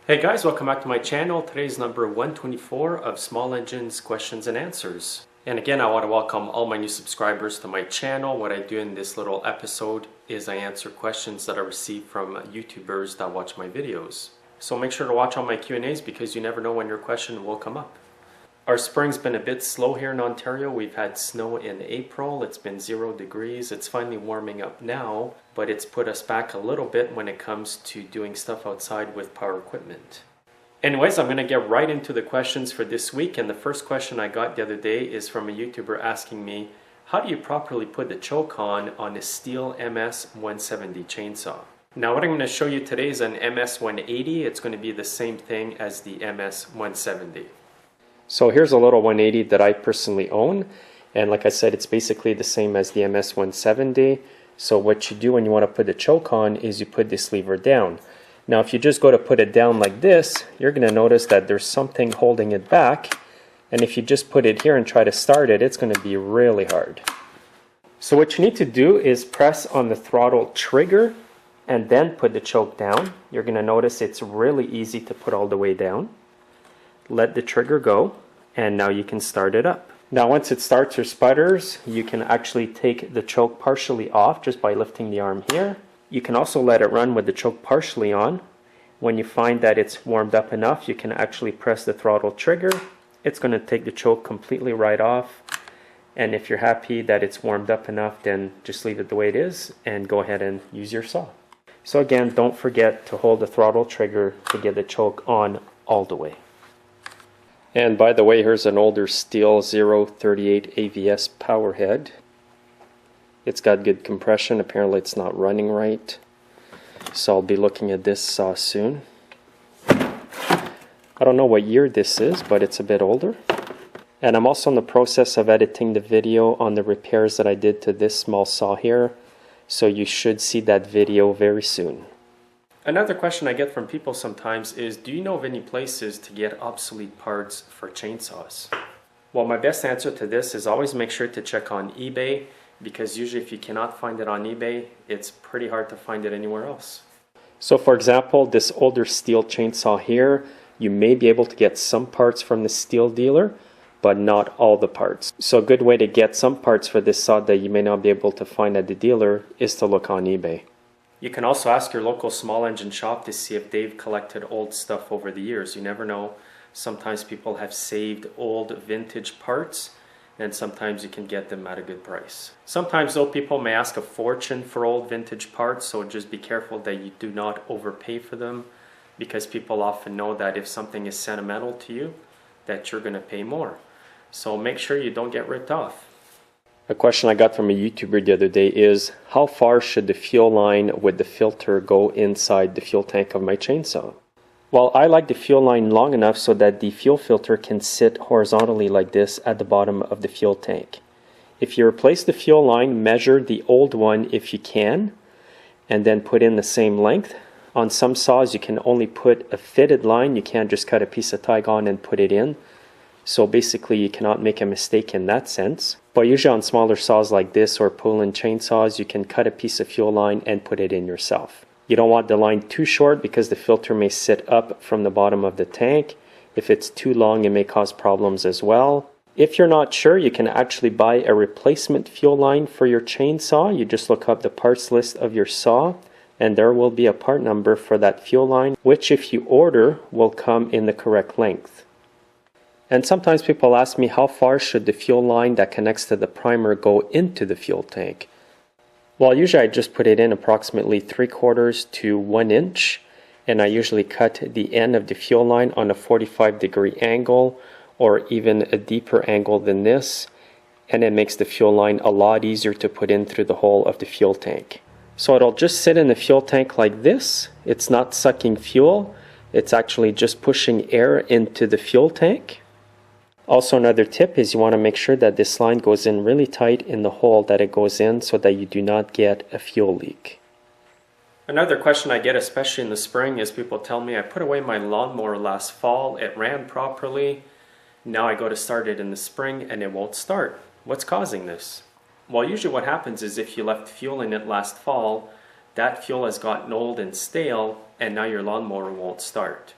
Hey guys, welcome back to my channel. Today's number 124 of Small Engines Questions and Answers. And again, I want to welcome all my new subscribers to my channel. What I do in this little episode is I answer questions that I receive from YouTubers that watch my videos. So make sure to watch all my Q&As because you never know when your question will come up. Our spring's been a bit slow here in Ontario. We've had snow in April. It's been 0 degrees. It's finally warming up now, but it's put us back a little bit when it comes to doing stuff outside with power equipment. Anyways, I'm going to get right into the questions for this week. And the first question I got the other day is from a YouTuber asking me, how do you properly put the choke on a Stihl MS170 chainsaw? Now what I'm going to show you today is an MS180. It's going to be the same thing as the MS170. So here's a little 180 that I personally own, and like I said, it's basically the same as the MS170. So what you do when you want to put the choke on is you put this lever down. Now if you just go to put it down like this, you're going to notice that there's something holding it back, and if you just put it here and try to start it, it's going to be really hard. So what you need to do is press on the throttle trigger and then put the choke down. You're going to notice it's really easy to put all the way down. Let the trigger go, and now you can start it up. Now once it starts or sputters, you can actually take the choke partially off just by lifting the arm here. You can also let it run with the choke partially on. When you find that it's warmed up enough, you can actually press the throttle trigger. It's going to take the choke completely right off, and if you're happy that it's warmed up enough, then just leave it the way it is and go ahead and use your saw. So again, don't forget to hold the throttle trigger to get the choke on all the way. And by the way, here's an older Stihl 038 AVS power head. It's got good compression. Apparently it's not running right. So I'll be looking at this saw soon. I don't know what year this is, but it's a bit older. And I'm also in the process of editing the video on the repairs that I did to this small saw here. So you should see that video very soon. Another question I get from people sometimes is, do you know of any places to get obsolete parts for chainsaws? Well, my best answer to this is always make sure to check on eBay, because usually if you cannot find it on eBay, it's pretty hard to find it anywhere else. So for example, this older Stihl chainsaw here, you may be able to get some parts from the Stihl dealer, but not all the parts. So a good way to get some parts for this saw that you may not be able to find at the dealer is to look on eBay. You can also ask your local small engine shop to see if they've collected old stuff over the years. You never know. Sometimes people have saved old vintage parts, and sometimes you can get them at a good price. Sometimes though, people may ask a fortune for old vintage parts, so just be careful that you do not overpay for them, because people often know that if something is sentimental to you, that you're going to pay more. So make sure you don't get ripped off. A question I got from a YouTuber the other day is, how far should the fuel line with the filter go inside the fuel tank of my chainsaw? Well, I like the fuel line long enough so that the fuel filter can sit horizontally like this at the bottom of the fuel tank. If you replace the fuel line, measure the old one if you can, and then put in the same length. On some saws you can only put a fitted line, you can't just cut a piece of Tygon and put it in. So basically you cannot make a mistake in that sense. But usually on smaller saws like this or pull-in chainsaws, you can cut a piece of fuel line and put it in yourself. You don't want the line too short because the filter may sit up from the bottom of the tank. If it's too long, it may cause problems as well. If you're not sure, you can actually buy a replacement fuel line for your chainsaw. You just look up the parts list of your saw, and there will be a part number for that fuel line, which if you order will come in the correct length. And sometimes people ask me, how far should the fuel line that connects to the primer go into the fuel tank? Well, usually I just put it in approximately 3/4 to 1 inch, and I usually cut the end of the fuel line on a 45-degree angle, or even a deeper angle than this, and it makes the fuel line a lot easier to put in through the hole of the fuel tank. So it'll just sit in the fuel tank like this. It's not sucking fuel, it's actually just pushing air into the fuel tank. Also, another tip is you want to make sure that this line goes in really tight in the hole that it goes in so that you do not get a fuel leak. Another question I get, especially in the spring, is people tell me, I put away my lawnmower last fall, it ran properly, now I go to start it in the spring and it won't start. What's causing this? Well, usually what happens is if you left fuel in it last fall, that fuel has gotten old and stale, and now your lawnmower won't start.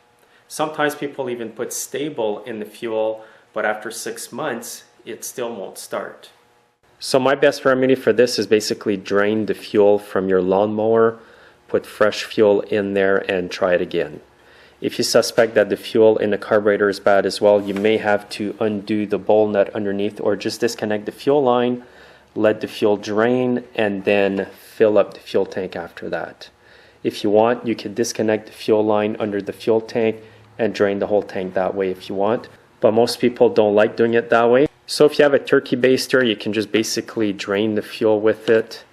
Sometimes people even put stable in the fuel, but after 6 months, it still won't start. So my best remedy for this is basically drain the fuel from your lawnmower, put fresh fuel in there and try it again. If you suspect that the fuel in the carburetor is bad as well, you may have to undo the bowl nut underneath or just disconnect the fuel line, let the fuel drain, and then fill up the fuel tank after that. If you want, you can disconnect the fuel line under the fuel tank and drain the whole tank that way if you want. But most people don't like doing it that way. So if you have a turkey baster, you can just basically drain the fuel with it,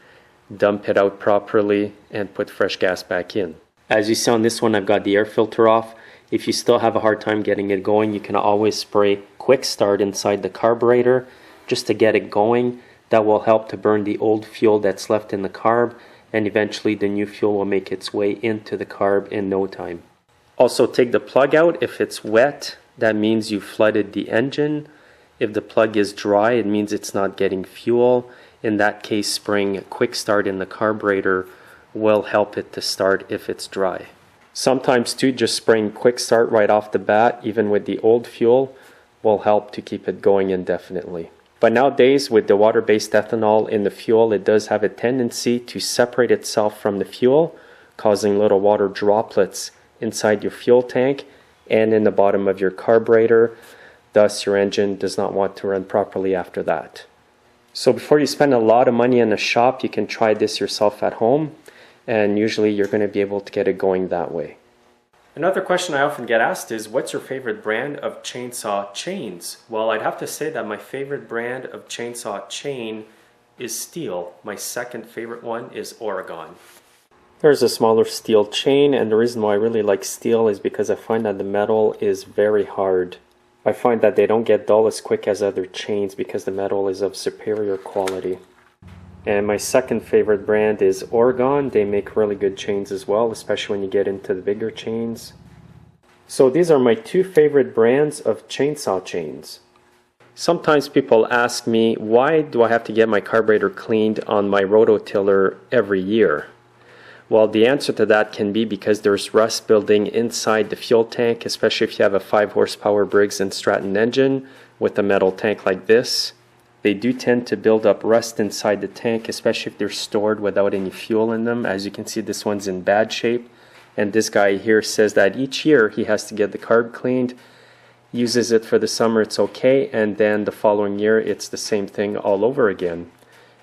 dump it out properly, and put fresh gas back in. As you see on this one, I've got the air filter off. If you still have a hard time getting it going, you can always spray Quick Start inside the carburetor just to get it going. That will help to burn the old fuel that's left in the carb, and eventually the new fuel will make its way into the carb in no time. Also, take the plug out. If it's wet, that means you flooded the engine. If the plug is dry, it means it's not getting fuel. In that case, spraying Quick Start in the carburetor will help it to start if it's dry. Sometimes too, just spraying Quick Start right off the bat, even with the old fuel, will help to keep it going indefinitely. But nowadays, with the water-based ethanol in the fuel, it does have a tendency to separate itself from the fuel, causing little water droplets inside your fuel tank and in the bottom of your carburetor. Thus, your engine does not want to run properly after that. So before you spend a lot of money in a shop, you can try this yourself at home, and usually you're going to be able to get it going that way. Another question I often get asked is, what's your favorite brand of chainsaw chains? Well, I'd have to say that my favorite brand of chainsaw chain is Stihl. My second favorite one is Oregon. There's a smaller Stihl chain, and the reason why I really like Stihl is because I find that the metal is very hard. I find that they don't get dull as quick as other chains because the metal is of superior quality. And my second favorite brand is Oregon. They make really good chains as well, especially when you get into the bigger chains. So these are my two favorite brands of chainsaw chains. Sometimes people ask me, why do I have to get my carburetor cleaned on my Roto-Tiller every year? Well, the answer to that can be because there's rust building inside the fuel tank, especially if you have a 5 horsepower Briggs Stratton engine with a metal tank like this. They do tend to build up rust inside the tank, especially if they're stored without any fuel in them. As you can see, this one's in bad shape. And this guy here says that each year he has to get the carb cleaned, uses it for the summer, it's okay, and then the following year it's the same thing all over again.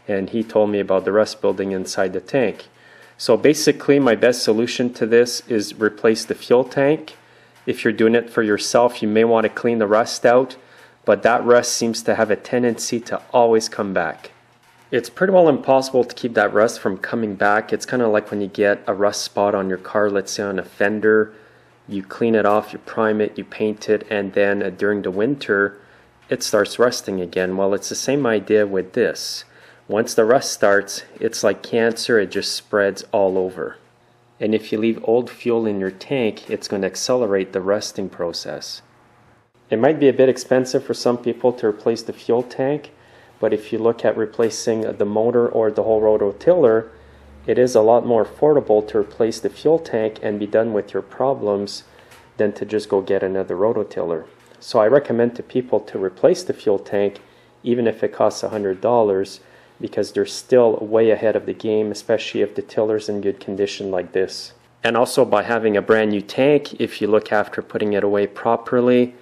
And he told me about the rust building inside the tank. So basically my best solution to this is replace the fuel tank. If you're doing it for yourself, you may want to clean the rust out, but that rust seems to have a tendency to always come back. It's pretty well impossible to keep that rust from coming back. It's kind of like when you get a rust spot on your car, let's say on a fender. You clean it off, you prime it, you paint it, and then during the winter it starts rusting again. Well, it's the same idea with this. Once the rust starts, it's like cancer, it just spreads all over. And if you leave old fuel in your tank, it's going to accelerate the rusting process. It might be a bit expensive for some people to replace the fuel tank, but if you look at replacing the motor or the whole Roto-Tiller, it is a lot more affordable to replace the fuel tank and be done with your problems than to just go get another Roto-Tiller. So I recommend to people to replace the fuel tank even if it costs $100, because they're still way ahead of the game, especially if the tiller's in good condition like this. And also by having a brand new tank, if you look after putting it away properly,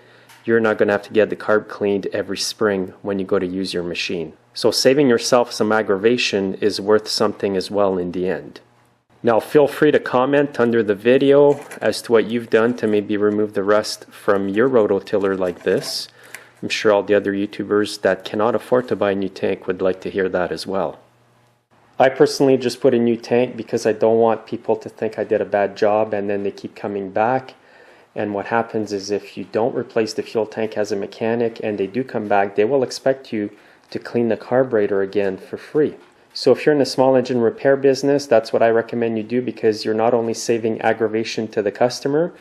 you're not going to have to get the carb cleaned every spring when you go to use your machine. So saving yourself some aggravation is worth something as well in the end. Now feel free to comment under the video as to what you've done to maybe remove the rust from your Roto-Tiller like this. I'm sure all the other YouTubers that cannot afford to buy a new tank would like to hear that as well. I personally just put a new tank because I don't want people to think I did a bad job and then they keep coming back. And what happens is if you don't replace the fuel tank as a mechanic and they do come back, they will expect you to clean the carburetor again for free. So if you're in a small engine repair business, that's what I recommend you do, because you're not only saving aggravation to the customer,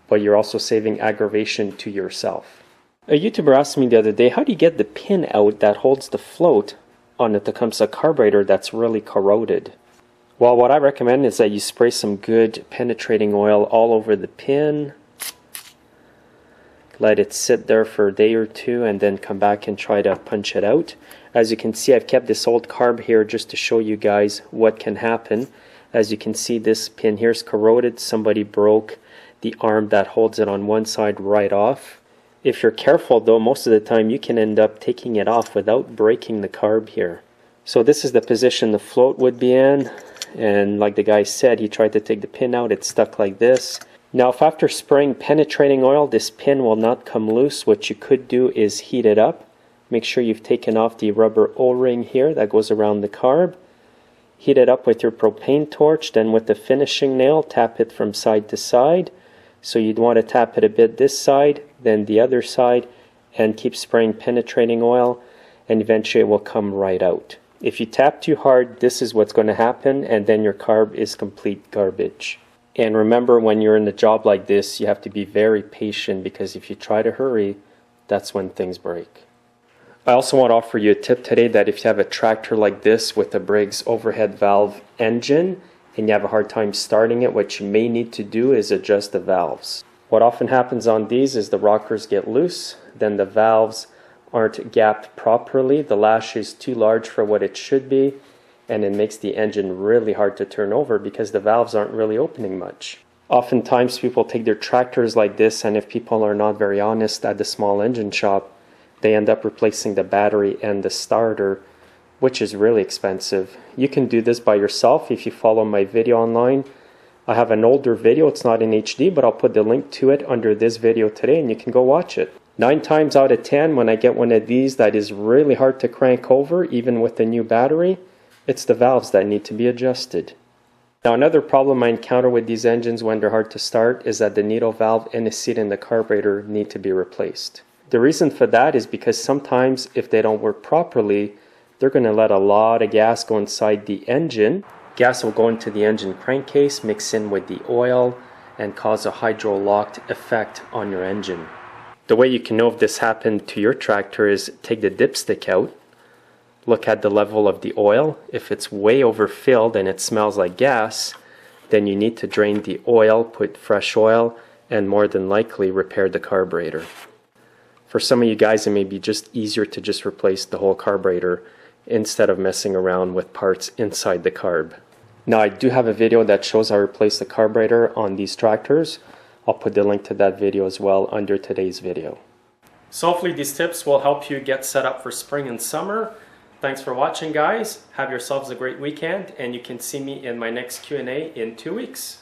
but you're also saving aggravation to yourself. A YouTuber asked me the other day, how do you get the pin out that holds the float on a Tecumseh carburetor that's really corroded? Well, what I recommend is that you spray some good penetrating oil all over the pin, let it sit there for a day or two, and then come back and try to punch it out. As you can see, I've kept this old carb here just to show you guys what can happen. As you can see, this pin here is corroded. Somebody broke the arm that holds it on one side right off. If you're careful though, most of the time you can end up taking it off without breaking the carb here. So this is the position the float would be in, and like the guy said, he tried to take the pin out, it's stuck like this. Now if after spraying penetrating oil this pin will not come loose, what you could do is heat it up. Make sure you've taken off the rubber O-ring here that goes around the carb. Heat it up with your propane torch, then with the finishing nail tap it from side to side. So you'd want to tap it a bit this side, then the other side, and keep spraying penetrating oil, and eventually it will come right out. If you tap too hard, this is what's going to happen, and then your carb is complete garbage. And remember, when you're in a job like this, you have to be very patient, because if you try to hurry, that's when things break. I also want to offer you a tip today that if you have a tractor like this with a Briggs overhead valve engine and you have a hard time starting it, what you may need to do is adjust the valves. What often happens on these is the rockers get loose, then the valves aren't gapped properly, the lash is too large for what it should be, and it makes the engine really hard to turn over because the valves aren't really opening much. Oftentimes people take their tractors like this, and if people are not very honest at the small engine shop, they end up replacing the battery and the starter, which is really expensive. You can do this by yourself if you follow my video online. I have an older video, it's not in HD, but I'll put the link to it under this video today and you can go watch it. 9 times out of 10, when I get one of these that is really hard to crank over, even with the new battery, it's the valves that need to be adjusted. Now another problem I encounter with these engines when they're hard to start is that the needle valve and the seat in the carburetor need to be replaced. The reason for that is because sometimes if they don't work properly, they're going to let a lot of gas go inside the engine. Gas will go into the engine crankcase, mix in with the oil, and cause a hydro-locked effect on your engine. The way you can know if this happened to your tractor is take the dipstick out, look at the level of the oil. If it's way overfilled and it smells like gas, then you need to drain the oil, put fresh oil, and more than likely repair the carburetor. For some of you guys, it may be just easier to just replace the whole carburetor instead of messing around with parts inside the carb. Now I do have a video that shows how to replace the carburetor on these tractors. I'll put the link to that video as well under today's video. So hopefully these tips will help you get set up for spring and summer. Thanks for watching, guys. Have yourselves a great weekend, and you can see me in my next Q&A in 2 weeks.